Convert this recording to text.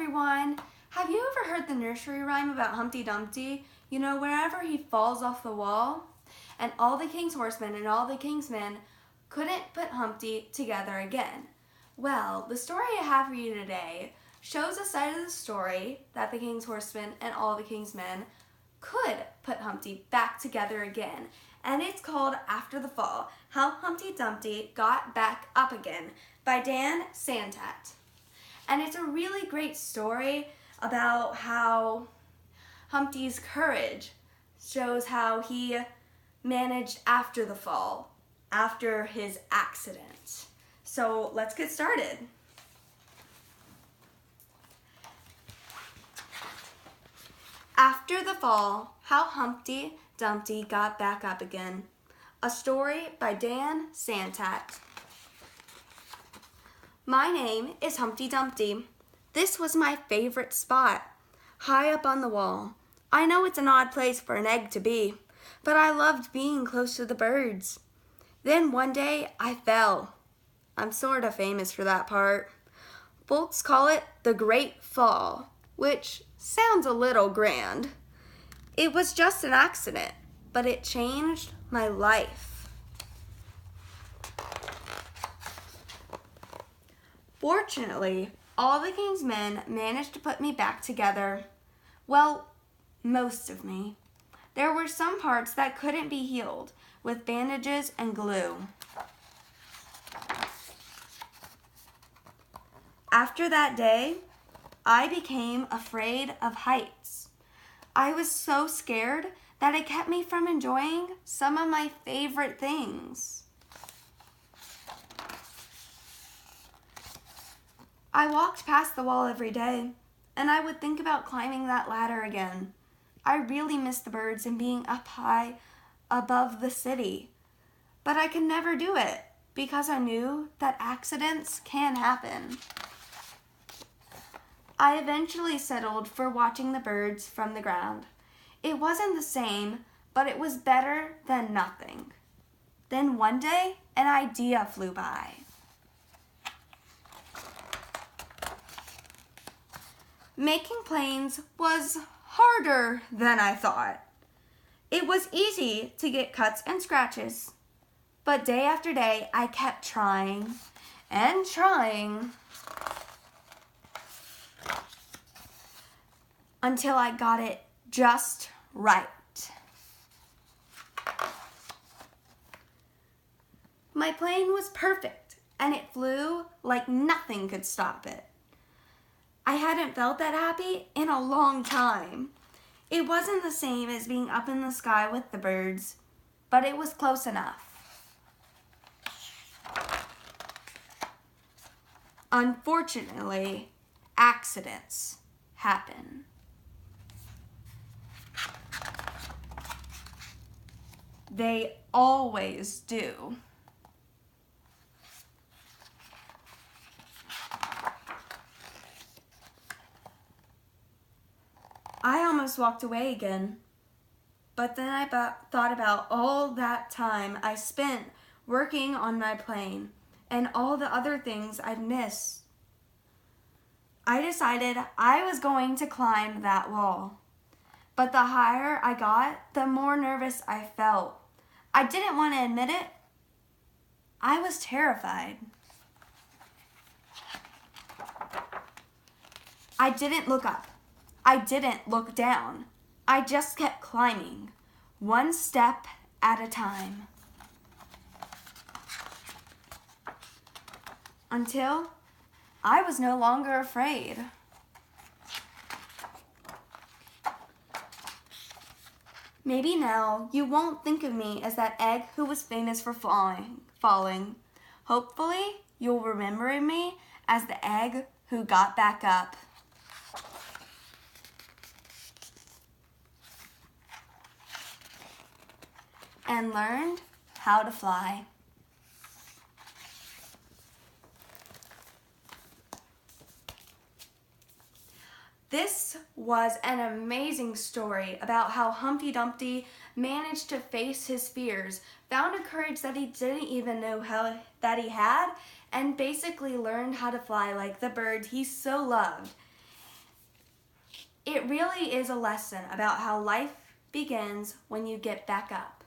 everyone! Have you ever heard the nursery rhyme about Humpty Dumpty? You know, wherever he falls off the wall, and all the king's horsemen and all the king's men couldn't put Humpty together again. Well, the story I have for you today shows a side of the story that the king's horsemen and all the king's men could put Humpty back together again. And it's called After the Fall, How Humpty Dumpty Got Back Up Again by Dan Santat. And it's a really great story about how Humpty's courage shows how he managed after the fall, after his accident. So let's get started. After the Fall, How Humpty Dumpty Got Back Up Again. A story by Dan Santat. My name is Humpty Dumpty. This was my favorite spot, high up on the wall. I know it's an odd place for an egg to be, but I loved being close to the birds. Then one day I fell. I'm sort of famous for that part. Folks call it the Great Fall, which sounds a little grand. It was just an accident, but it changed my life. Fortunately, all the king's men managed to put me back together. Well, most of me. There were some parts that couldn't be healed with bandages and glue. After that day, I became afraid of heights. I was so scared that it kept me from enjoying some of my favorite things. I walked past the wall every day, and I would think about climbing that ladder again. I really missed the birds and being up high above the city, but I could never do it because I knew that accidents can happen. I eventually settled for watching the birds from the ground. It wasn't the same, but it was better than nothing. Then one day, an idea flew by. Making planes was harder than I thought. It was easy to get cuts and scratches, but day after day I kept trying and trying until I got it just right. My plane was perfect and it flew like nothing could stop it. I hadn't felt that happy in a long time. It wasn't the same as being up in the sky with the birds, but it was close enough. Unfortunately, accidents happen. They always do. I almost walked away again, but then I thought about all that time I spent working on my plane and all the other things I'd missed. I decided I was going to climb that wall, but the higher I got, the more nervous I felt. I didn't want to admit it. I was terrified. I didn't look up. I didn't look down. I just kept climbing, one step at a time. Until I was no longer afraid. Maybe now you won't think of me as that egg who was famous for falling. Hopefully you'll remember me as the egg who got back up. And learned how to fly. This was an amazing story about how Humpty Dumpty managed to face his fears, found a courage that he didn't even know that he had, and basically learned how to fly like the bird he so loved. It really is a lesson about how life begins when you get back up.